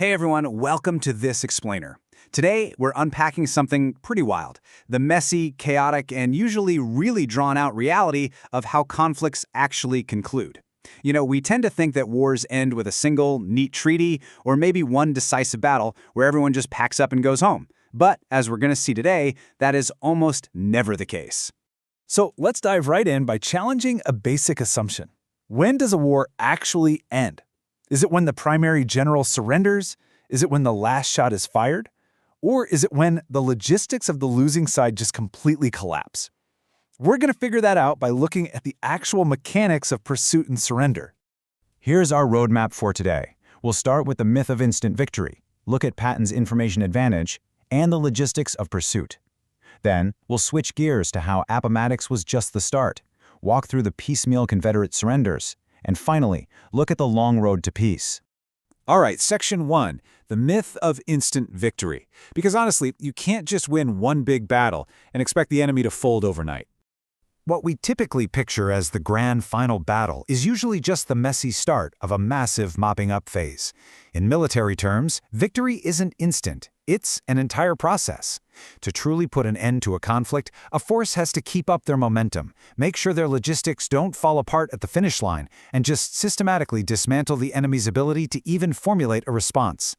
Hey everyone, welcome to This Explainer. Today, we're unpacking something pretty wild, the messy, chaotic, and usually really drawn-out reality of how conflicts actually conclude. We tend to think that wars end with a single, neat treaty, or maybe one decisive battle where everyone just packs up and goes home. But, as we're going to see today, that is almost never the case. So let's dive right in by challenging a basic assumption. When does a war actually end? Is it when the primary general surrenders? Is it when the last shot is fired? Or is it when the logistics of the losing side just completely collapse? We're going to figure that out by looking at the actual mechanics of pursuit and surrender. Here's our roadmap for today. We'll start with the myth of instant victory, look at Patton's information advantage, and the logistics of pursuit. Then, we'll switch gears to how Appomattox was just the start, walk through the piecemeal Confederate surrenders, and finally, look at the long road to peace. All right, Section 1, the myth of instant victory. Because honestly, you can't just win one big battle and expect the enemy to fold overnight. What we typically picture as the grand final battle is usually just the messy start of a massive mopping up phase. In military terms, victory isn't instant. It's an entire process. To truly put an end to a conflict, a force has to keep up their momentum, make sure their logistics don't fall apart at the finish line, and just systematically dismantle the enemy's ability to even formulate a response.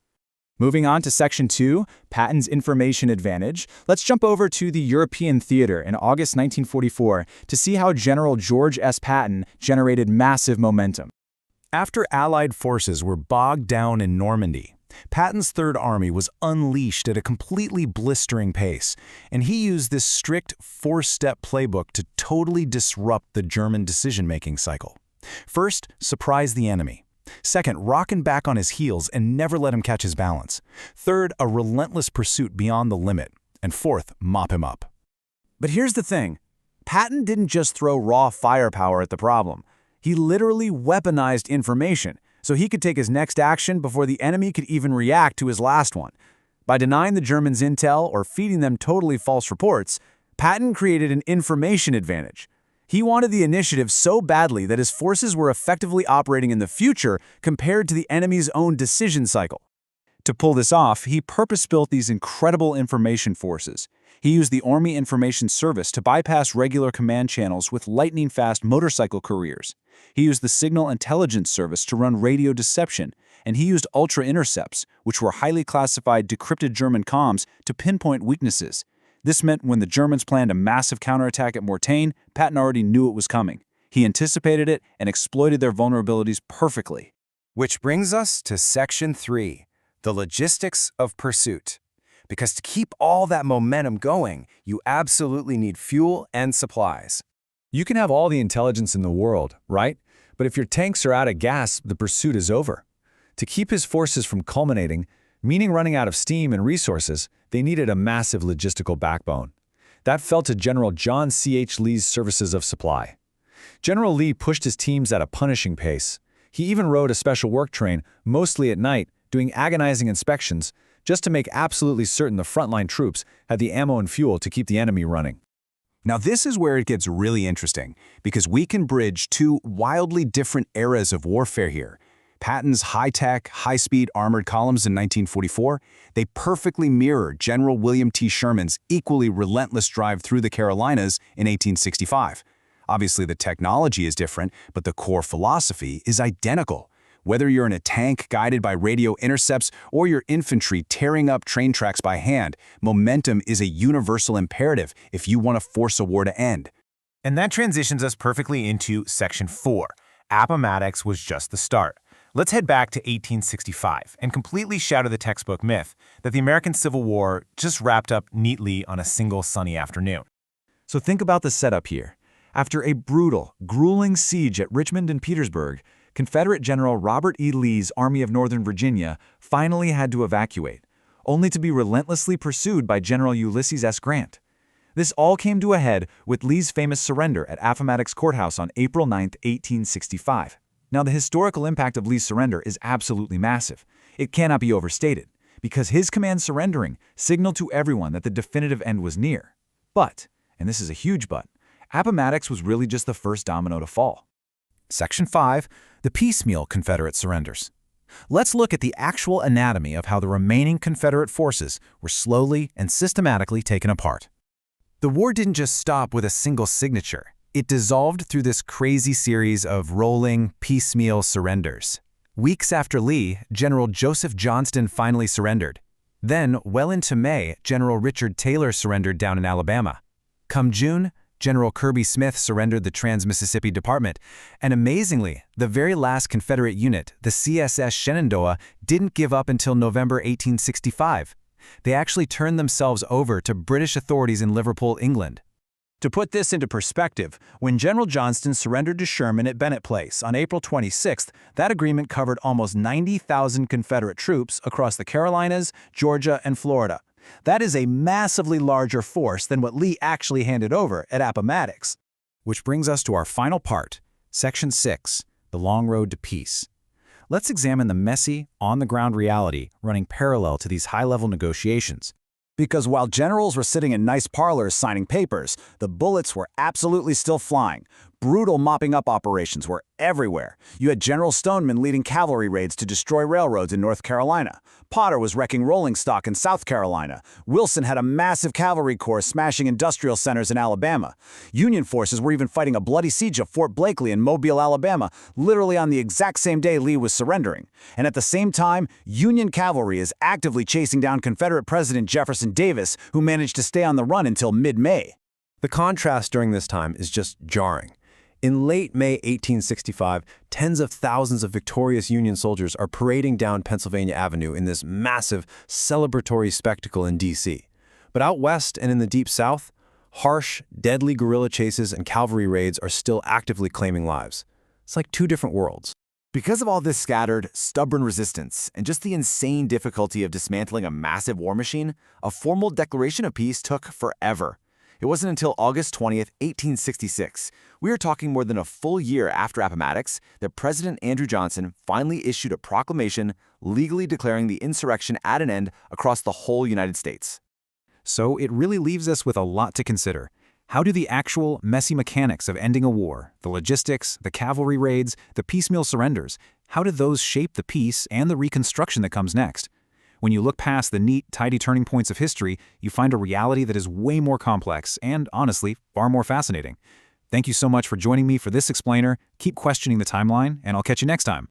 Moving on to Section 2, Patton's information advantage, let's jump over to the European theater in August 1944 to see how General George S. Patton generated massive momentum. After Allied forces were bogged down in Normandy, Patton's Third Army was unleashed at a completely blistering pace, and he used this strict four-step playbook to totally disrupt the German decision-making cycle. First, surprise the enemy. Second, rock him back on his heels and never let him catch his balance. Third, a relentless pursuit beyond the limit. And fourth, mop him up. But here's the thing. Patton didn't just throw raw firepower at the problem. He literally weaponized information, so he could take his next action before the enemy could even react to his last one. By denying the Germans intel or feeding them totally false reports, Patton created an information advantage. He wanted the initiative so badly that his forces were effectively operating in the future compared to the enemy's own decision cycle. To pull this off, he purpose-built these incredible information forces. He used the Army Information Service to bypass regular command channels with lightning-fast motorcycle couriers. He used the Signal Intelligence Service to run radio deception, and he used ultra-intercepts, which were highly classified decrypted German comms, to pinpoint weaknesses. This meant when the Germans planned a massive counterattack at Mortain, Patton already knew it was coming. He anticipated it and exploited their vulnerabilities perfectly. Which brings us to Section 3, the logistics of pursuit. Because to keep all that momentum going, you absolutely need fuel and supplies. You can have all the intelligence in the world, right? But if your tanks are out of gas, the pursuit is over. To keep his forces from culminating, meaning running out of steam and resources, they needed a massive logistical backbone. That fell to General John C.H. Lee's services of supply. General Lee pushed his teams at a punishing pace. He even rode a special work train, mostly at night, doing agonizing inspections, just to make absolutely certain the frontline troops had the ammo and fuel to keep the enemy running. Now this is where it gets really interesting, because we can bridge two wildly different eras of warfare here. Patton's high-tech, high-speed armored columns in 1944, they perfectly mirror General William T. Sherman's equally relentless drive through the Carolinas in 1865. Obviously, the technology is different, but the core philosophy is identical. Whether you're in a tank guided by radio intercepts or your infantry tearing up train tracks by hand, momentum is a universal imperative if you want to force a war to end. And that transitions us perfectly into Section 4. Appomattox was just the start. Let's head back to 1865 and completely shatter the textbook myth that the American Civil War just wrapped up neatly on a single sunny afternoon. So think about the setup here. After a brutal, grueling siege at Richmond and Petersburg, Confederate General Robert E. Lee's Army of Northern Virginia finally had to evacuate, only to be relentlessly pursued by General Ulysses S. Grant. This all came to a head with Lee's famous surrender at Appomattox Court House on April 9, 1865. Now, the historical impact of Lee's surrender is absolutely massive. It cannot be overstated, because his command surrendering signaled to everyone that the definitive end was near. But, and this is a huge but, Appomattox was really just the first domino to fall. Section 5, the piecemeal Confederate surrenders. Let's look at the actual anatomy of how the remaining Confederate forces were slowly and systematically taken apart. The war didn't just stop with a single signature. It dissolved through this crazy series of rolling, piecemeal surrenders. Weeks after Lee, General Joseph Johnston finally surrendered. Then, well into May, General Richard Taylor surrendered down in Alabama. Come June, General Kirby Smith surrendered the Trans-Mississippi Department, and amazingly, the very last Confederate unit, the CSS Shenandoah, didn't give up until November 1865. They actually turned themselves over to British authorities in Liverpool, England. To put this into perspective, when General Johnston surrendered to Sherman at Bennett Place on April 26th, that agreement covered almost 90,000 Confederate troops across the Carolinas, Georgia, and Florida. That is a massively larger force than what Lee actually handed over at Appomattox. Which brings us to our final part, Section 6, the long road to peace. Let's examine the messy, on-the-ground reality running parallel to these high-level negotiations. Because while generals were sitting in nice parlors signing papers, the bullets were absolutely still flying. Brutal mopping-up operations were everywhere. You had General Stoneman leading cavalry raids to destroy railroads in North Carolina. Potter was wrecking rolling stock in South Carolina. Wilson had a massive cavalry corps smashing industrial centers in Alabama. Union forces were even fighting a bloody siege of Fort Blakely in Mobile, Alabama, literally on the exact same day Lee was surrendering. And at the same time, Union cavalry is actively chasing down Confederate President Jefferson Davis, who managed to stay on the run until mid-May. The contrast during this time is just jarring. In late May 1865, tens of thousands of victorious Union soldiers are parading down Pennsylvania Avenue in this massive, celebratory spectacle in D.C. But out west and in the Deep South, harsh, deadly guerrilla chases and cavalry raids are still actively claiming lives. It's like two different worlds. Because of all this scattered, stubborn resistance and just the insane difficulty of dismantling a massive war machine, a formal declaration of peace took forever. It wasn't until August 20th, 1866, we are talking more than a full year after Appomattox, that President Andrew Johnson finally issued a proclamation legally declaring the insurrection at an end across the whole United States. So it really leaves us with a lot to consider. How do the actual messy mechanics of ending a war, the logistics, the cavalry raids, the piecemeal surrenders, how do those shape the peace and the reconstruction that comes next? When you look past the neat, tidy turning points of history, you find a reality that is way more complex and, honestly, far more fascinating. Thank you so much for joining me for this explainer. Keep questioning the timeline, and I'll catch you next time.